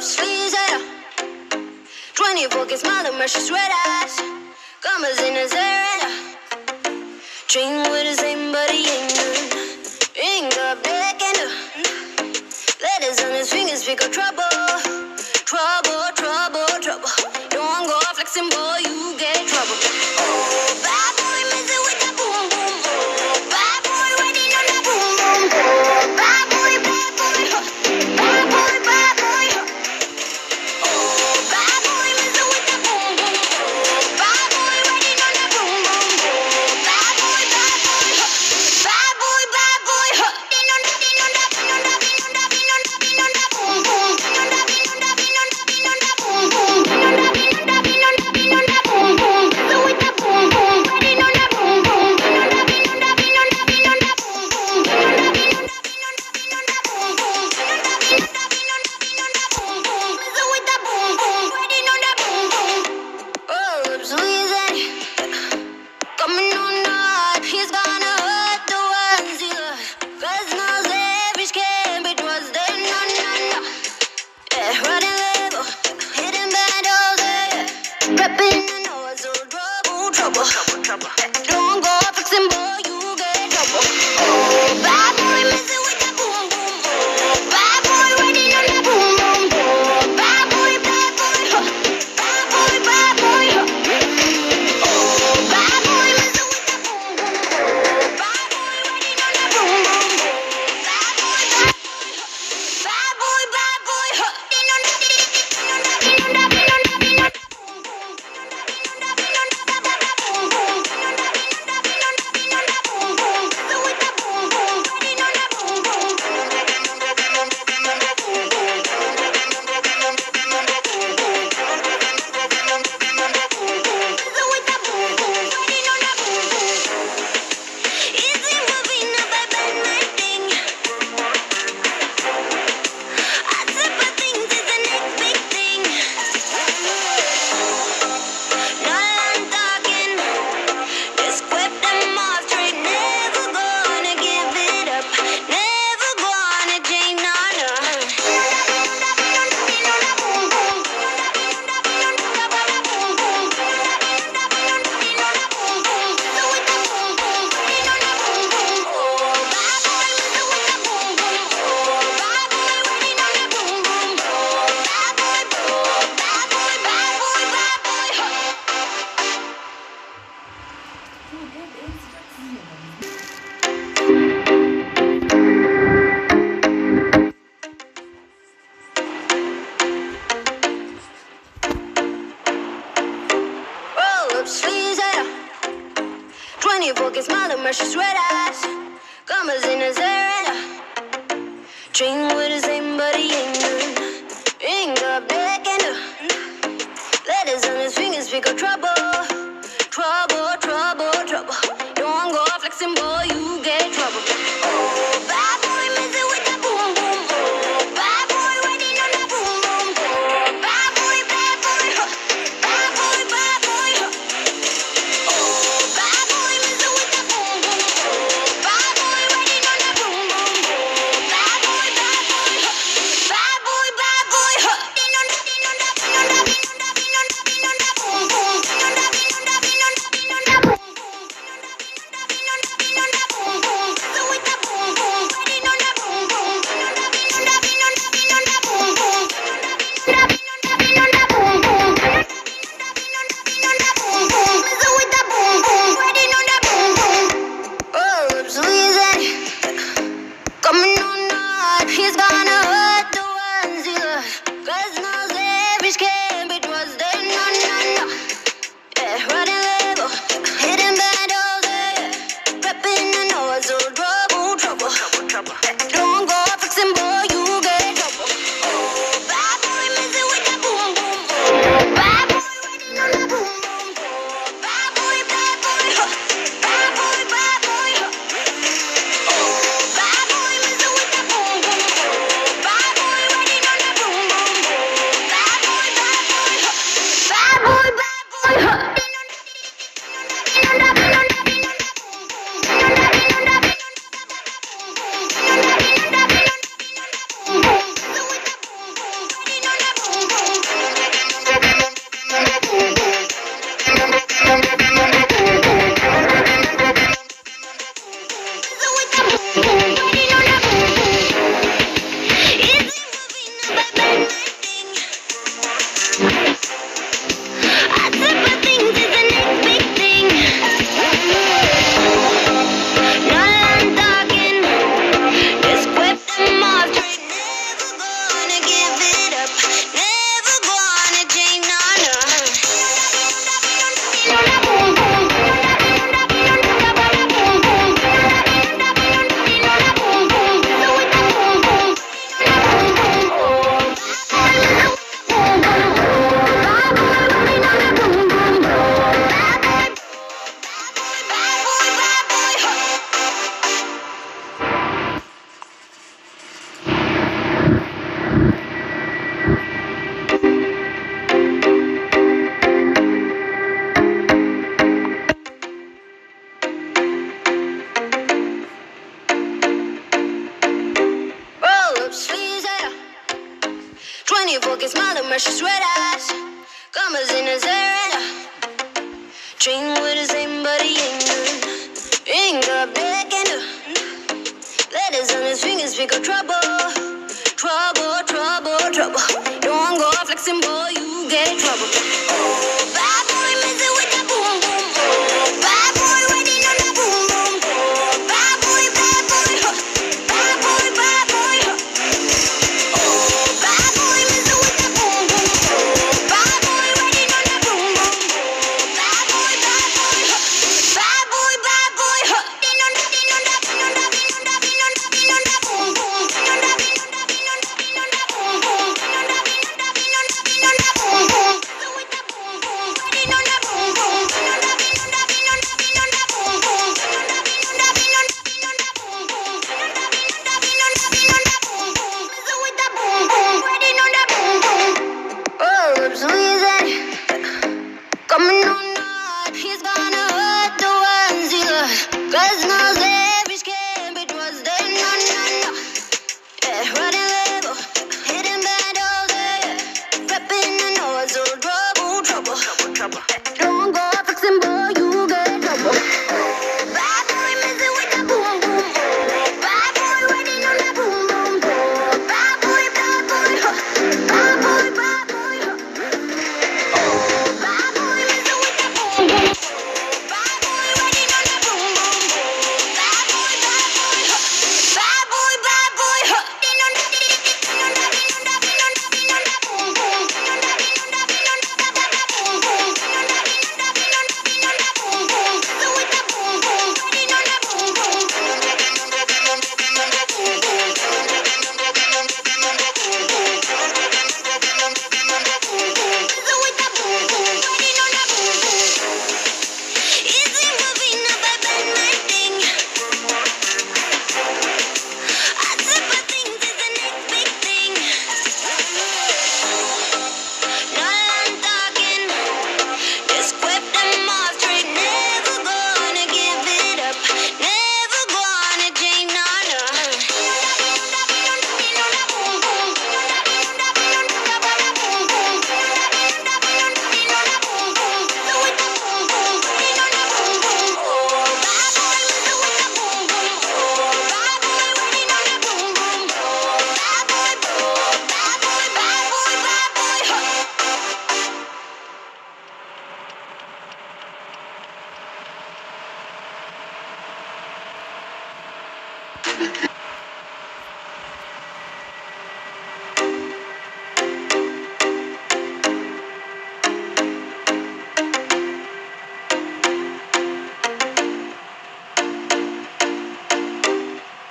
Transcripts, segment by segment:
sleeves and 24 karat smile and precious red eyes. Commas in his hair and chain with the same, but he ain't none. Ain't got black and letters on his fingers speak of trouble. Trouble, trouble, trouble. Don't go flexing, boy, you get trouble. Oh, bad boy, messing with that boom, boom, boom. Bad boy, riding on that boom, boom, boom. Bad boy, bad boy, huh. Bad boy, bad boy, huh. Oh, bad boy, messing with that boom, boom, boom. Bad boy, riding on that boom, boom, boom. Bad boy, huh. Bad boy, huh. Din on that, din on that, din on that, din on that, din on that, din on that boom, boom. Din on that, din on that, din on that, din on that boom, boom. Din on that, din on that, din on that, din on that boom, boom. So with that boom, boom, riding on that boom, boom. Din on that, din on that, din on that, din on that boom, boom. Din on that, din on that, din on that, din on that boom, boom. Din on that, din on that, din on that, din on that boom, boom. So with that boom, boom, riding on that boom, boom. Oh, lips squeezing, coming on hard. He's gonna hurt the ones he loves. 'Cause no savage can be trusted, no, no, no. Yeah, riding label, hitting battles, yeah. Prepping the nose, so trouble, trouble, trouble, trouble. Don't go fixing, boy, you get trouble. Oh, bad boy, messing with that boom, boom, boom. Bad boy, riding on that boom, boom, boom. Bad boy, huh. Bad boy, huh. Oh, bad boy, messing with that boom, boom, boom. Bad boy, riding on that boom, boom, boom. Bad boy, huh. Bad boy, huh. Din on that, din on that, din on that, din on that, din on that boom, boom. Din on that, din on that, din on that, boom, boom. Din on that, din on that, din on that, din on that boom, boom. So with that boom, boom, riding on that boom, boom. Din on that, din on that, din on that, din on that boom, boom. Din on that, din on that, din on that, din on that boom, boom. Din on that, din on that, din on that, din on that boom, boom. So with that boom, boom, riding on that boom, boom. Easy moving up, I bend my thing. I sip of things is the next big thing. No long talking, just whip them off straight. Never gonna give it up, never gonna change, no, no. Roll up sleeves and 24 karat smile and precious red eyes. Commas in his hair and chain with the same, but he ain't none. Ain't got black and letters on his fingers speak of trouble. Trouble, trouble, trouble. Don't go flexing, boy, you get trouble. Oh, bad boy, messing with that boom, boom, boom. Bad boy, riding on that boom, boom, boom. Bad boy, huh. Bad boy, huh. Oh, bad boy, messing with that boom, boom, boom. Bad boy, riding on that boom, boom, boom. Bad boy, huh. Bad boy, huh. Din on that, din on that, din on that, din on that, din on that, din on that boom, boom. Din on that, din on that, din on that, din on that 24 gets smile and mercy red eyes. Commas in his hair and train with the same, but he ain't good. Ain't got black and letters on his fingers speak of trouble. Trouble, trouble, trouble. Don't go flexing, boy, you get in trouble. Oh, bad boy, messing with that boom, boom. Oh, bad boy, riding on that boom, boom. Oh, bad boy, huh. Bad boy, huh. Oh, bad boy, messing with that boom, boom. Oh, bad boy, riding on that boom, boom. Oh, bad boy, huh. Bad boy, huh. Din on that, din on that, din on that, din on that, din on that, din on that boom, boom. Din on that, din on that, din on that, din on that boom, boom. Din on that, din on that, din on that, din on that boom, boom. So with that boom, boom, riding on that boom, boom. Din on that, din on that, din on that, din on that boom, boom. Din on that, din on that, din on that, din on that boom, boom. Din on that, din on that, din on that, din on that boom, boom. So with that boom, boom, riding on that boom, boom. Oh, I'm so easy. Coming on up, he's gonna hurt the ones he loves. 'Cause no slavish can be trusted, no, no, no. Yeah, running label, hitting battles, yeah. Prepping the noise, so trouble, trouble, trouble, trouble. Don't go fixing, boy, you get trouble. Bad boy, messing with that boom, boom. Bad boy, riding on that boom, boom. Bad boy, huh. Bad boy, huh. Bad boy, messing with that boom, boom. Bad boy, riding on that boom, boom. Bad boy, huh. Bad boy, huh. Din on that, din on that, din on that, din on that, din on that boom, boom. Din on that, din on that, din on that, that boom, boom. Din on that, din on that, din on that, din on that boom, boom. So with that boom, boom, riding on that boom, boom. Din on that, din on that, din on that, din on that boom, boom. Din on that, din on that, din on that, din on that boom, boom. Din on that, din on that, din on that, din on that boom, boom. So with that boom, boom, riding on that boom, boom. Easy moving up, I bend my thing. I sip my things, it's the next big thing. Not I'm talking, just whip them off straight. Never gonna give it up, never gonna change, no, no.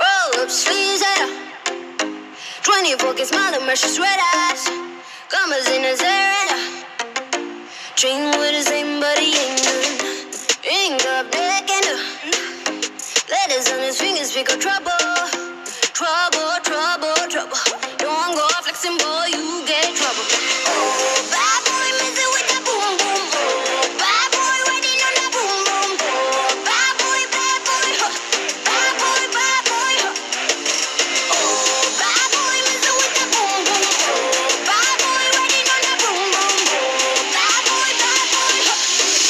Roll up sleeves and 24 gets smile and mercy red eyes. Commas in his hair and train with the same, but he ain't good. Ain't got black and letters on his fingers speak of trouble. Trouble, trouble, trouble. Don't go flexing, boy, you get in trouble. Oh, bad boy, messing with that boom, boom. Oh, bad boy, riding on that boom, boom. Oh, bad boy, huh. Bad boy, huh. Oh, bad boy, messing with that boom, boom. Oh, bad boy, riding on that boom, boom. Oh, bad boy, huh.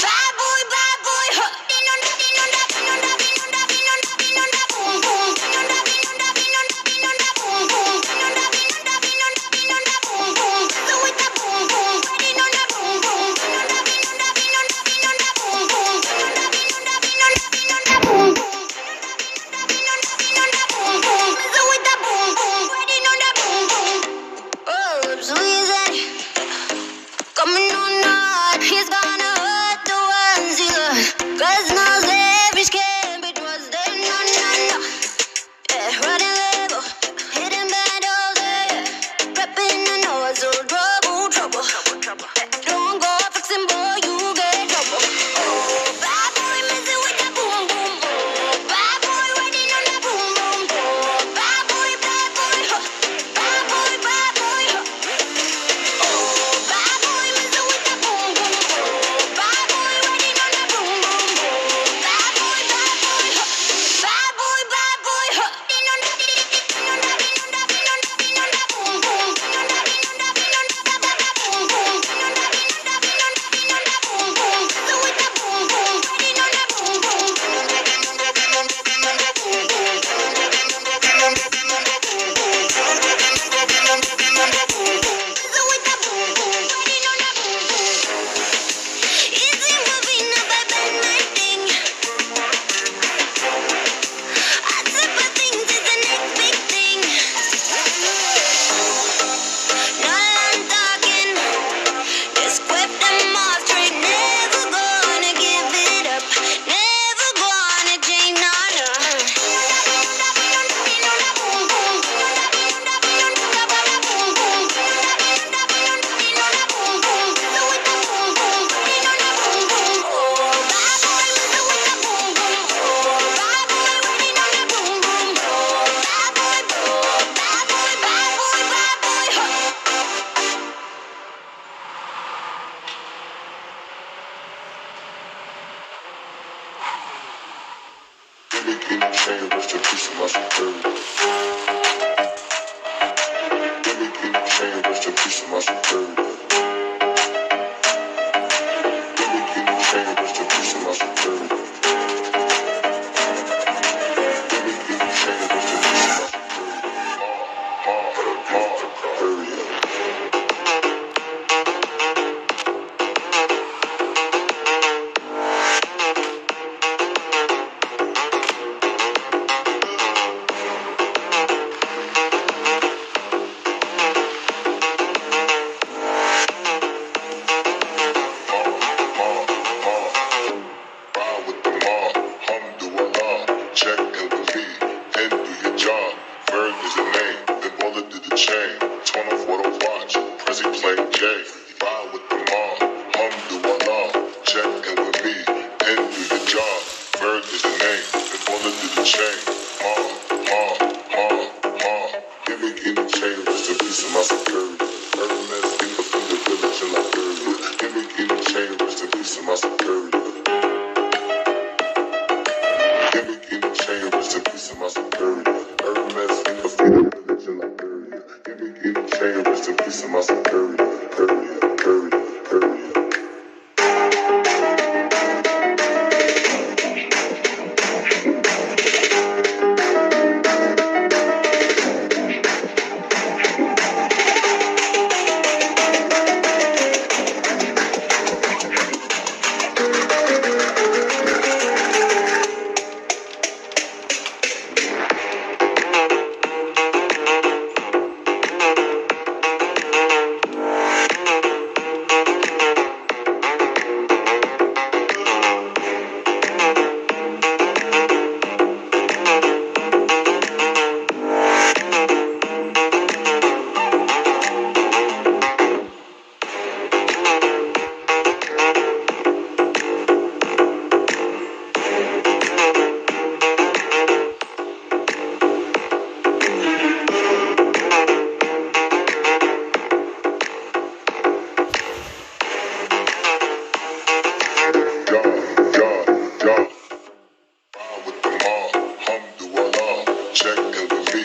Bad boy, huh. Din on that, din on that, din on that, din on that, din on that, din on that boom, boom. Din on that, din on that, din on that, din on that boom, boom. Din on that, din on that, din on that, din on that boom, Check in with me, and do your job. Bird is the name, then bullet did the chain. Torn off what I watch, Prezi playing J. Ride with the mob, alhamdulillah. Check in with me, and do your job. Bird is the name, then bullet did the chain. Give me the chain, rest in peace of my security. Hermes, think of the village in Liberia. Give me the chain, rest in peace of my security. Give me the chain, rest in peace of my security. Hermes, think of the village in Liberia. Give me the chain, rest in peace of my security. Curry.